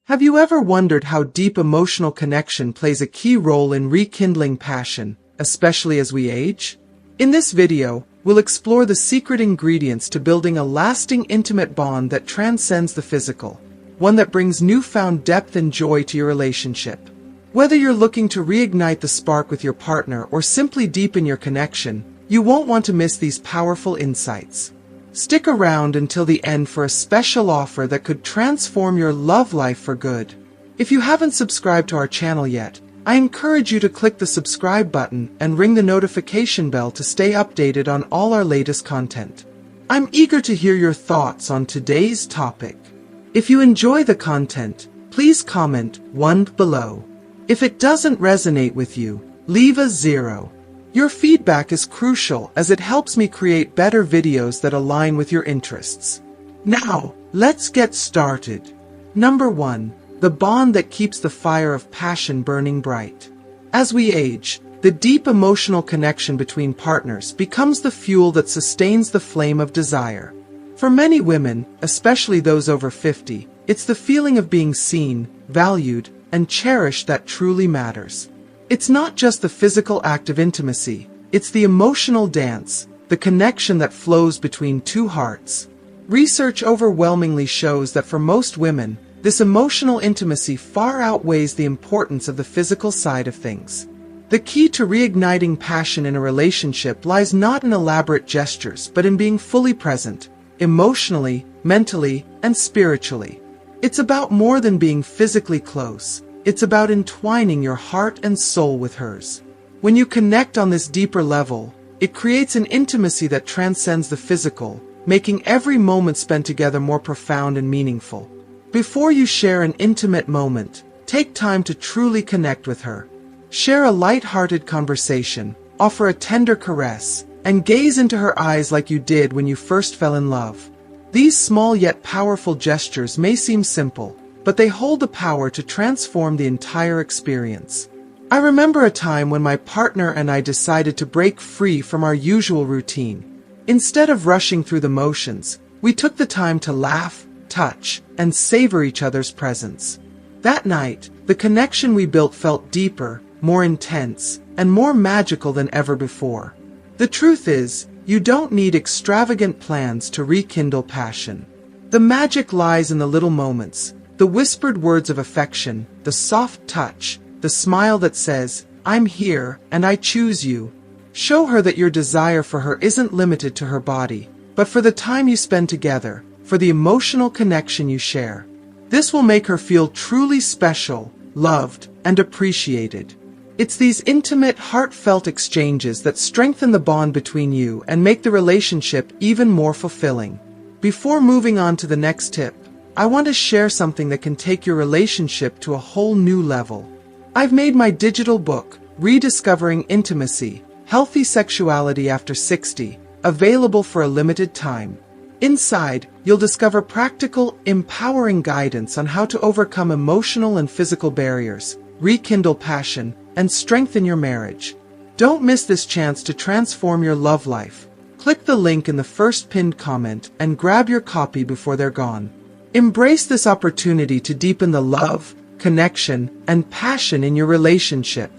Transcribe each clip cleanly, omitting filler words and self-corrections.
Have you ever wondered how deep emotional connection plays a key role in rekindling passion, especially as we age? In this video, we'll explore the secret ingredients to building a lasting intimate bond that transcends the physical, one that brings newfound depth and joy to your relationship. Whether you're looking to reignite the spark with your partner or simply deepen your connection, you won't want to miss these powerful insights. Stick around until the end for a special offer that could transform your love life for good. If you haven't subscribed to our channel yet, I encourage you to click the subscribe button and ring the notification bell to stay updated on all our latest content. I'm eager to hear your thoughts on today's topic. If you enjoy the content, please comment 1 below. If it doesn't resonate with you, leave a 0. Your feedback is crucial as it helps me create better videos that align with your interests. Now, let's get started. Number 1. The bond that keeps the fire of passion burning bright. As we age, the deep emotional connection between partners becomes the fuel that sustains the flame of desire. For many women, especially those over 50, it's the feeling of being seen, valued, and cherished that truly matters. It's not just the physical act of intimacy, it's the emotional dance, the connection that flows between two hearts. Research overwhelmingly shows that for most women, this emotional intimacy far outweighs the importance of the physical side of things. The key to reigniting passion in a relationship lies not in elaborate gestures, but in being fully present, emotionally, mentally, and spiritually. It's about more than being physically close. It's about entwining your heart and soul with hers. When you connect on this deeper level, it creates an intimacy that transcends the physical, making every moment spent together more profound and meaningful. Before you share an intimate moment, take time to truly connect with her. Share a light-hearted conversation, offer a tender caress, and gaze into her eyes like you did when you first fell in love. These small yet powerful gestures may seem simple, but they hold the power to transform the entire experience. I remember a time when my partner and I decided to break free from our usual routine. Instead of rushing through the motions, we took the time to laugh, touch, and savor each other's presence. That night, the connection we built felt deeper, more intense, and more magical than ever before. The truth is, you don't need extravagant plans to rekindle passion. The magic lies in the little moments. The whispered words of affection, the soft touch, the smile that says, "I'm here, and I choose you." Show her that your desire for her isn't limited to her body, but for the time you spend together, for the emotional connection you share. This will make her feel truly special, loved, and appreciated. It's these intimate, heartfelt exchanges that strengthen the bond between you and make the relationship even more fulfilling. Before moving on to the next tip, I want to share something that can take your relationship to a whole new level. I've made my digital book, Rediscovering Intimacy, Healthy Sexuality After 60, available for a limited time. Inside, you'll discover practical, empowering guidance on how to overcome emotional and physical barriers, rekindle passion, and strengthen your marriage. Don't miss this chance to transform your love life. Click the link in the first pinned comment and grab your copy before they're gone. Embrace this opportunity to deepen the love, connection, and passion in your relationship.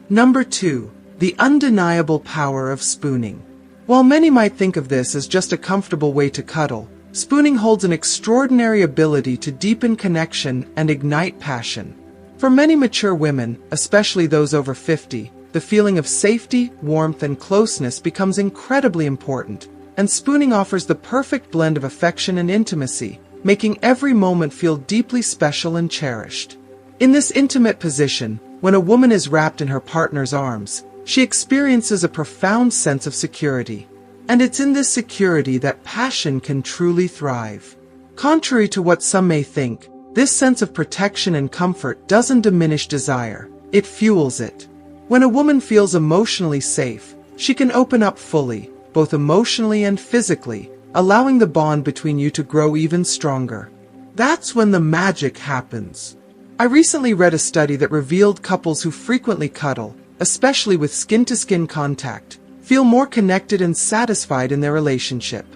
Number 2. The undeniable power of spooning. While many might think of this as just a comfortable way to cuddle, spooning holds an extraordinary ability to deepen connection and ignite passion. For many mature women, especially those over 50, the feeling of safety, warmth, and closeness becomes incredibly important, and spooning offers the perfect blend of affection and intimacy, making every moment feel deeply special and cherished. In this intimate position, when a woman is wrapped in her partner's arms, she experiences a profound sense of security. And it's in this security that passion can truly thrive. Contrary to what some may think, this sense of protection and comfort doesn't diminish desire, it fuels it. When a woman feels emotionally safe, she can open up fully, both emotionally and physically, allowing the bond between you to grow even stronger. That's when the magic happens. I recently read a study that revealed couples who frequently cuddle, especially with skin-to-skin contact, feel more connected and satisfied in their relationship.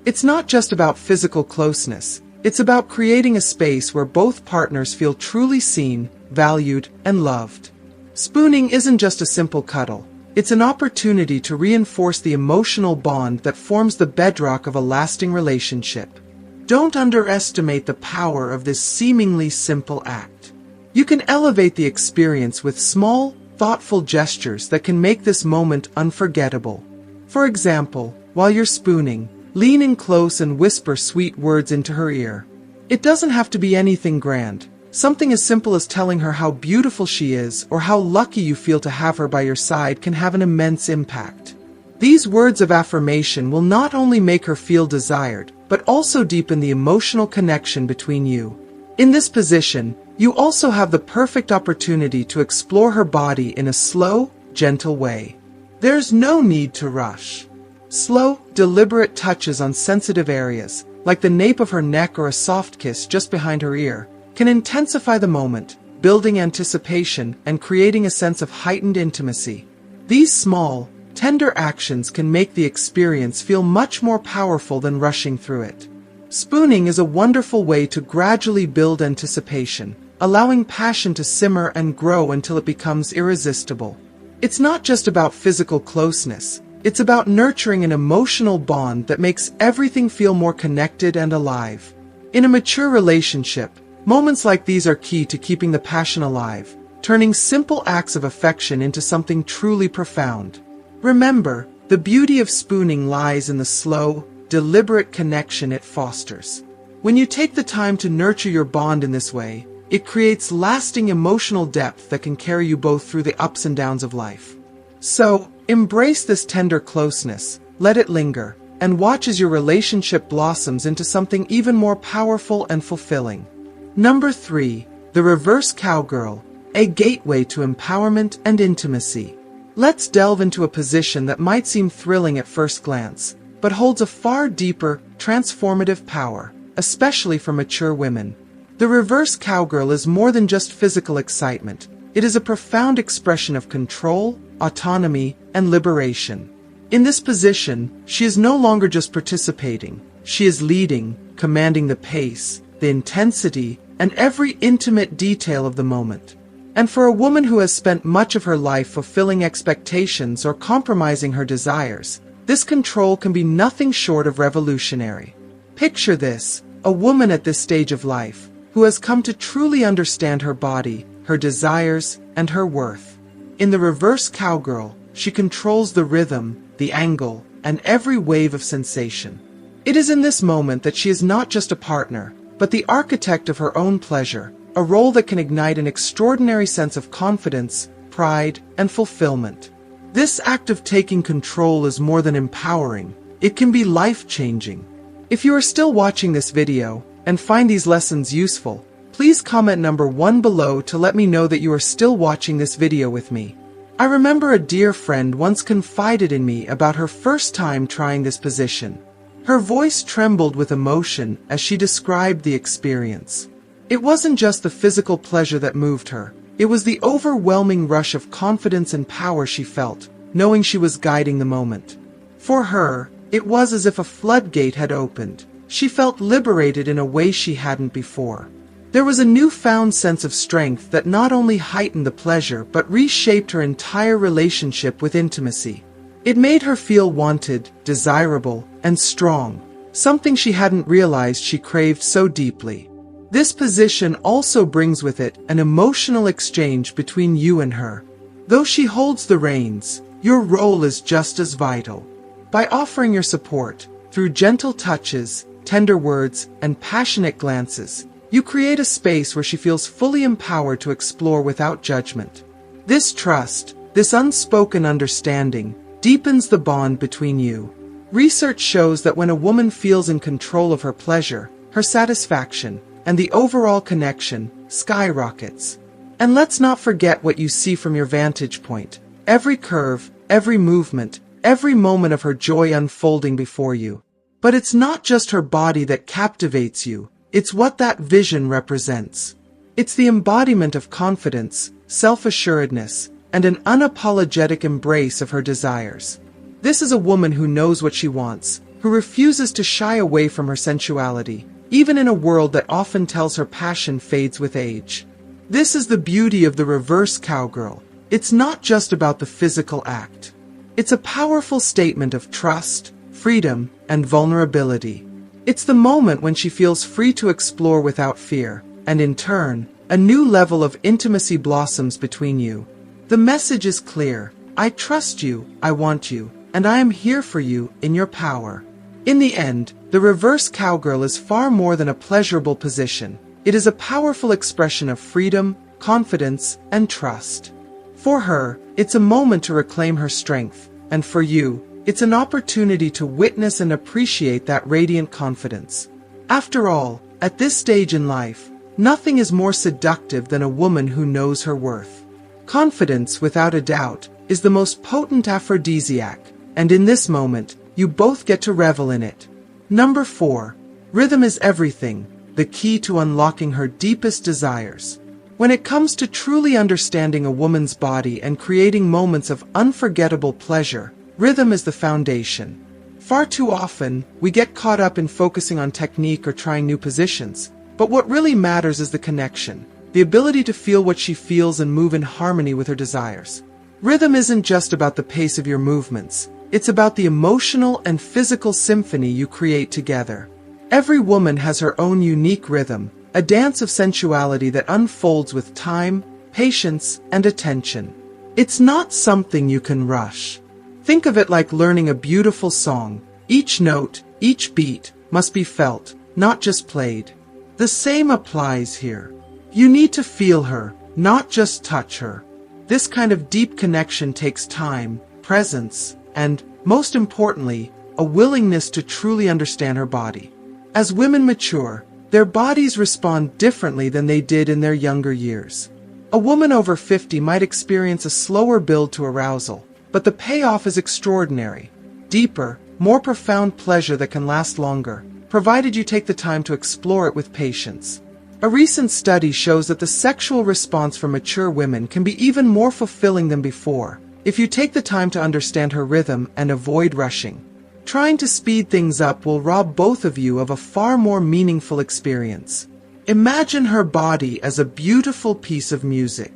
It's not just about physical closeness, It's about creating a space where both partners feel truly seen, valued, and loved. Spooning isn't just a simple cuddle. It's an opportunity to reinforce the emotional bond that forms the bedrock of a lasting relationship. Don't underestimate the power of this seemingly simple act. You can elevate the experience with small, thoughtful gestures that can make this moment unforgettable. For example, while you're spooning, lean in close and whisper sweet words into her ear. It doesn't have to be anything grand. Something as simple as telling her how beautiful she is or how lucky you feel to have her by your side can have an immense impact. These words of affirmation will not only make her feel desired, but also deepen the emotional connection between you. In this position, you also have the perfect opportunity to explore her body in a slow, gentle way. There's no need to rush. Slow, deliberate touches on sensitive areas, like the nape of her neck or a soft kiss just behind her ear, can intensify the moment, building anticipation and creating a sense of heightened intimacy. These small, tender actions can make the experience feel much more powerful than rushing through it. Spooning is a wonderful way to gradually build anticipation, allowing passion to simmer and grow until it becomes irresistible. It's not just about physical closeness. It's about nurturing an emotional bond that makes everything feel more connected and alive. In a mature relationship, moments like these are key to keeping the passion alive, turning simple acts of affection into something truly profound. Remember, the beauty of spooning lies in the slow, deliberate connection it fosters. When you take the time to nurture your bond in this way, it creates lasting emotional depth that can carry you both through the ups and downs of life. So, embrace this tender closeness, let it linger, and watch as your relationship blossoms into something even more powerful and fulfilling. Number 3. The reverse cowgirl, a gateway to empowerment and intimacy. Let's delve into a position that might seem thrilling at first glance, but holds a far deeper, transformative power, especially for mature women. The reverse cowgirl is more than just physical excitement. It is a profound expression of control, autonomy, and liberation. In this position, she is no longer just participating. She is leading, commanding the pace, the intensity, and every intimate detail of the moment. And for a woman who has spent much of her life fulfilling expectations or compromising her desires, this control can be nothing short of revolutionary. Picture this, a woman at this stage of life, who has come to truly understand her body, her desires, and her worth. In the reverse cowgirl, she controls the rhythm, the angle, and every wave of sensation. It is in this moment that she is not just a partner, but the architect of her own pleasure, a role that can ignite an extraordinary sense of confidence, pride, and fulfillment. This act of taking control is more than empowering. It can be life-changing. If you are still watching this video and find these lessons useful, please comment number 1 below to let me know that you are still watching this video with me. I remember a dear friend once confided in me about her first time trying this position. Her voice trembled with emotion as she described the experience. It wasn't just the physical pleasure that moved her. It was the overwhelming rush of confidence and power she felt, knowing she was guiding the moment. For her, it was as if a floodgate had opened. She felt liberated in a way she hadn't before. There was a newfound sense of strength that not only heightened the pleasure but reshaped her entire relationship with intimacy. It made her feel wanted, desirable, and strong, something she hadn't realized she craved so deeply. This position also brings with it an emotional exchange between you and her. Though she holds the reins, your role is just as vital. By offering your support, through gentle touches, tender words, and passionate glances, you create a space where she feels fully empowered to explore without judgment. This trust, this unspoken understanding, deepens the bond between you. Research shows that when a woman feels in control of her pleasure, her satisfaction, and the overall connection skyrockets. And let's not forget what you see from your vantage point. Every curve, every movement, every moment of her joy unfolding before you. But it's not just her body that captivates you. It's what that vision represents. It's the embodiment of confidence, self-assuredness, and an unapologetic embrace of her desires. This is a woman who knows what she wants, who refuses to shy away from her sensuality, even in a world that often tells her passion fades with age. This is the beauty of the reverse cowgirl. It's not just about the physical act. It's a powerful statement of trust, freedom, and vulnerability. It's the moment when she feels free to explore without fear, and in turn, a new level of intimacy blossoms between you. The message is clear. I trust you, I want you, and I am here for you in your power. In the end, the reverse cowgirl is far more than a pleasurable position. It is a powerful expression of freedom, confidence, and trust. For her, it's a moment to reclaim her strength, and for you, it's an opportunity to witness and appreciate that radiant confidence. After all, at this stage in life, nothing is more seductive than a woman who knows her worth. Confidence, without a doubt, is the most potent aphrodisiac, and in this moment, you both get to revel in it. Number 4. Rhythm is everything, the key to unlocking her deepest desires. When it comes to truly understanding a woman's body and creating moments of unforgettable pleasure, rhythm is the foundation. Far too often, we get caught up in focusing on technique or trying new positions, but what really matters is the connection, the ability to feel what she feels and move in harmony with her desires. Rhythm isn't just about the pace of your movements, it's about the emotional and physical symphony you create together. Every woman has her own unique rhythm, a dance of sensuality that unfolds with time, patience, and attention. It's not something you can rush. Think of it like learning a beautiful song. Each note, each beat, must be felt, not just played. The same applies here. You need to feel her, not just touch her. This kind of deep connection takes time, presence, and, most importantly, a willingness to truly understand her body. As women mature, their bodies respond differently than they did in their younger years. A woman over 50 might experience a slower build to arousal, but the payoff is extraordinary. Deeper, more profound pleasure that can last longer, provided you take the time to explore it with patience. A recent study shows that the sexual response for mature women can be even more fulfilling than before, if you take the time to understand her rhythm and avoid rushing. Trying to speed things up will rob both of you of a far more meaningful experience. Imagine her body as a beautiful piece of music.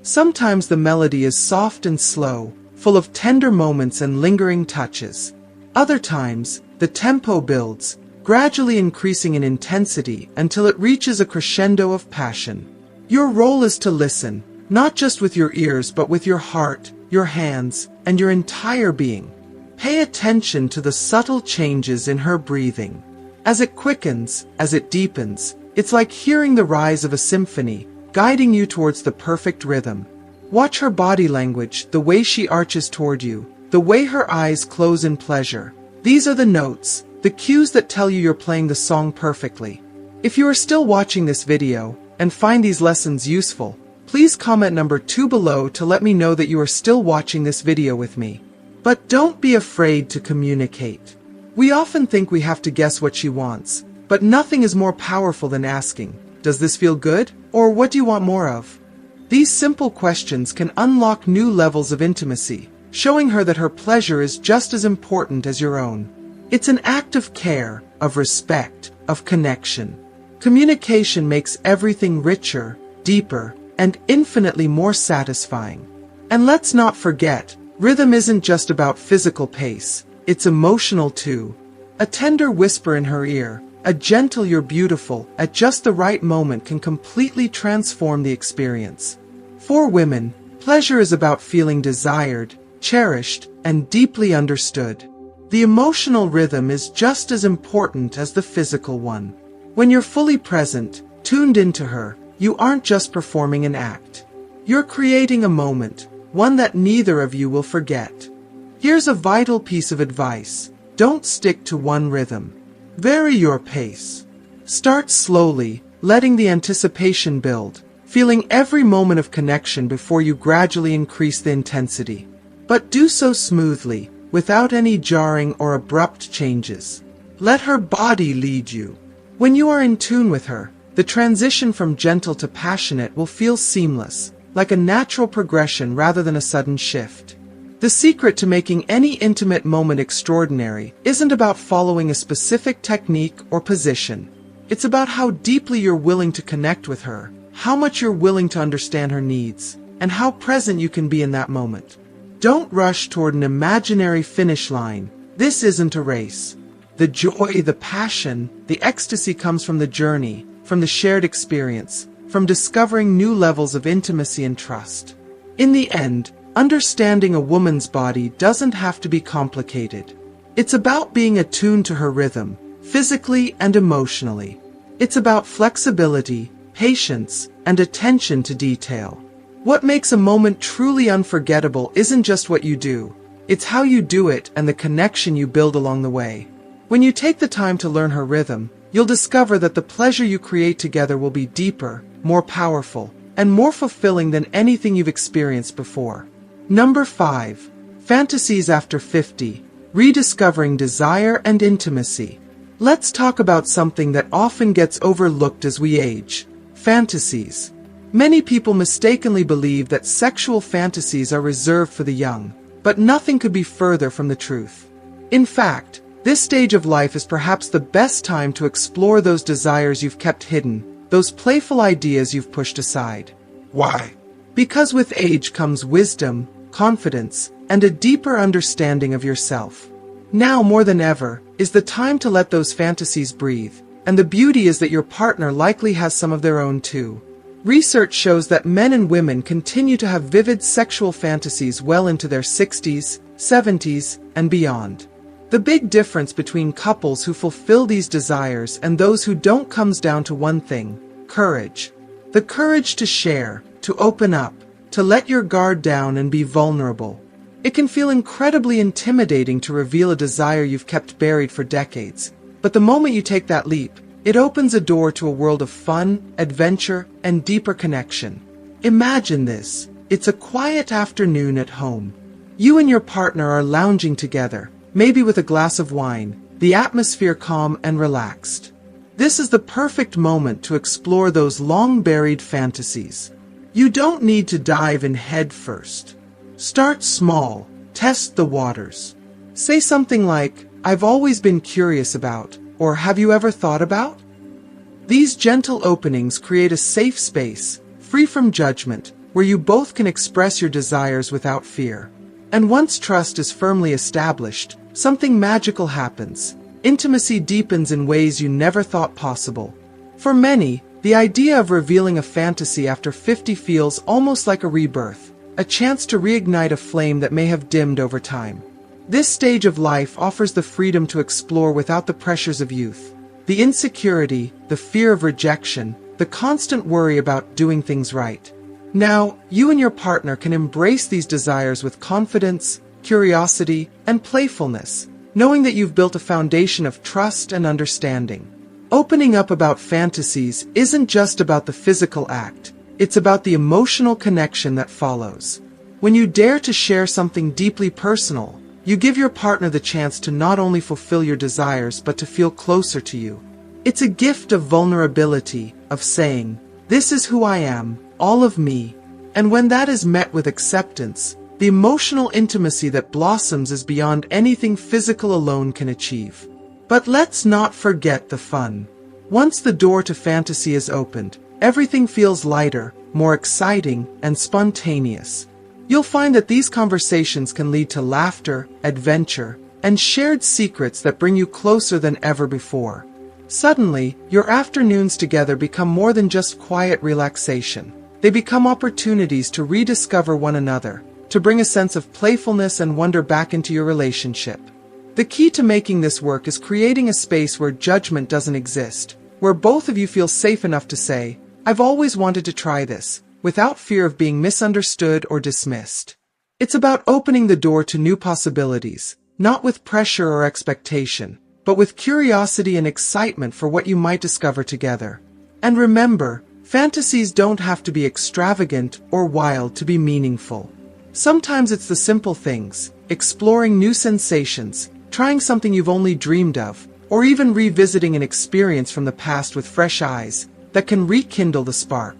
Sometimes the melody is soft and slow, full of tender moments and lingering touches. Other times, the tempo builds, gradually increasing in intensity until it reaches a crescendo of passion. Your role is to listen, not just with your ears but with your heart, your hands, and your entire being. Pay attention to the subtle changes in her breathing. As it quickens, as it deepens, it's like hearing the rise of a symphony, guiding you towards the perfect rhythm. Watch her body language, the way she arches toward you, the way her eyes close in pleasure. These are the notes, the cues that tell you you're playing the song perfectly. If you are still watching this video, and find these lessons useful, please comment number 2 below to let me know that you are still watching this video with me. But don't be afraid to communicate. We often think we have to guess what she wants, but nothing is more powerful than asking, does this feel good? Or what do you want more of? These simple questions can unlock new levels of intimacy, showing her that her pleasure is just as important as your own. It's an act of care, of respect, of connection. Communication makes everything richer, deeper, and infinitely more satisfying. And let's not forget, rhythm isn't just about physical pace, it's emotional too. A tender whisper in her ear, a gentle "you're beautiful" at just the right moment can completely transform the experience. For women, pleasure is about feeling desired, cherished, and deeply understood. The emotional rhythm is just as important as the physical one. When you're fully present, tuned into her, you aren't just performing an act. You're creating a moment, one that neither of you will forget. Here's a vital piece of advice. Don't stick to one rhythm. Vary your pace. Start slowly, letting the anticipation build, feeling every moment of connection before you gradually increase the intensity. But do so smoothly, without any jarring or abrupt changes. Let her body lead you. When you are in tune with her, the transition from gentle to passionate will feel seamless, like a natural progression rather than a sudden shift. The secret to making any intimate moment extraordinary isn't about following a specific technique or position. It's about how deeply you're willing to connect with her, how much you're willing to understand her needs, and how present you can be in that moment. Don't rush toward an imaginary finish line. This isn't a race. The joy, the passion, the ecstasy comes from the journey, from the shared experience, from discovering new levels of intimacy and trust. In the end, understanding a woman's body doesn't have to be complicated. It's about being attuned to her rhythm, physically and emotionally. It's about flexibility, patience, and attention to detail. What makes a moment truly unforgettable isn't just what you do, it's how you do it and the connection you build along the way. When you take the time to learn her rhythm, you'll discover that the pleasure you create together will be deeper, more powerful, and more fulfilling than anything you've experienced before. Number 5. Fantasies after 50. Rediscovering desire and intimacy. Let's talk about something that often gets overlooked as we age. Fantasies. Many people mistakenly believe that sexual fantasies are reserved for the young, but nothing could be further from the truth. In fact, this stage of life is perhaps the best time to explore those desires you've kept hidden, those playful ideas you've pushed aside. Why? Because with age comes wisdom, confidence, and a deeper understanding of yourself. Now more than ever is the time to let those fantasies breathe, and the beauty is that your partner likely has some of their own too. Research shows that men and women continue to have vivid sexual fantasies well into their 60s, 70s, and beyond. The big difference between couples who fulfill these desires and those who don't comes down to one thing: courage. The courage to share, to open up, to let your guard down and be vulnerable. It can feel incredibly intimidating to reveal a desire you've kept buried for decades, but the moment you take that leap, it opens a door to a world of fun, adventure, and deeper connection. Imagine this. It's a quiet afternoon at home. You and your partner are lounging together, maybe with a glass of wine, the atmosphere calm and relaxed. This is the perfect moment to explore those long-buried fantasies. You don't need to dive in head first. Start small, test the waters. Say something like, "I've always been curious about," or "Have you ever thought about?" These gentle openings create a safe space, free from judgment, where you both can express your desires without fear. And once trust is firmly established, something magical happens. Intimacy deepens in ways you never thought possible. For many, the idea of revealing a fantasy after 50 feels almost like a rebirth, a chance to reignite a flame that may have dimmed over time. This stage of life offers the freedom to explore without the pressures of youth. The insecurity, the fear of rejection, the constant worry about doing things right. Now, you and your partner can embrace these desires with confidence, curiosity, and playfulness, knowing that you've built a foundation of trust and understanding. Opening up about fantasies isn't just about the physical act, it's about the emotional connection that follows. When you dare to share something deeply personal, you give your partner the chance to not only fulfill your desires but to feel closer to you. It's a gift of vulnerability, of saying, "This is who I am, all of me." And when that is met with acceptance, the emotional intimacy that blossoms is beyond anything physical alone can achieve. But let's not forget the fun. Once the door to fantasy is opened, everything feels lighter, more exciting, and spontaneous. You'll find that these conversations can lead to laughter, adventure, and shared secrets that bring you closer than ever before. Suddenly, your afternoons together become more than just quiet relaxation. They become opportunities to rediscover one another, to bring a sense of playfulness and wonder back into your relationship. The key to making this work is creating a space where judgment doesn't exist, where both of you feel safe enough to say, "I've always wanted to try this," without fear of being misunderstood or dismissed. It's about opening the door to new possibilities, not with pressure or expectation, but with curiosity and excitement for what you might discover together. And remember, fantasies don't have to be extravagant or wild to be meaningful. Sometimes it's the simple things, exploring new sensations, trying something you've only dreamed of, or even revisiting an experience from the past with fresh eyes, that can rekindle the spark.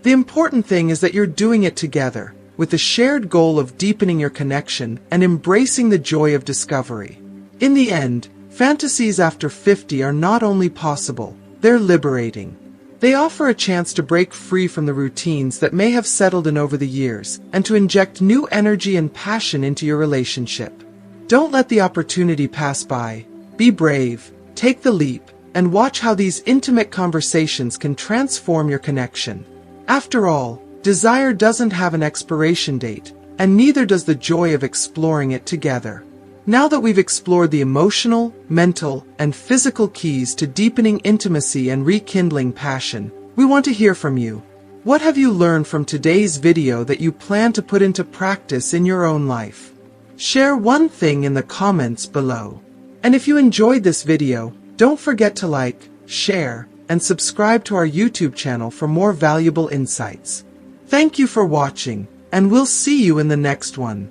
The important thing is that you're doing it together, with the shared goal of deepening your connection and embracing the joy of discovery. In the end, fantasies after 50 are not only possible, they're liberating. They offer a chance to break free from the routines that may have settled in over the years, and to inject new energy and passion into your relationship. Don't let the opportunity pass by. Be brave, take the leap, and watch how these intimate conversations can transform your connection. After all, desire doesn't have an expiration date, and neither does the joy of exploring it together. Now that we've explored the emotional, mental, and physical keys to deepening intimacy and rekindling passion, we want to hear from you. What have you learned from today's video that you plan to put into practice in your own life? Share one thing in the comments below. And if you enjoyed this video, don't forget to like, share, and subscribe to our YouTube channel for more valuable insights. Thank you for watching, and we'll see you in the next one.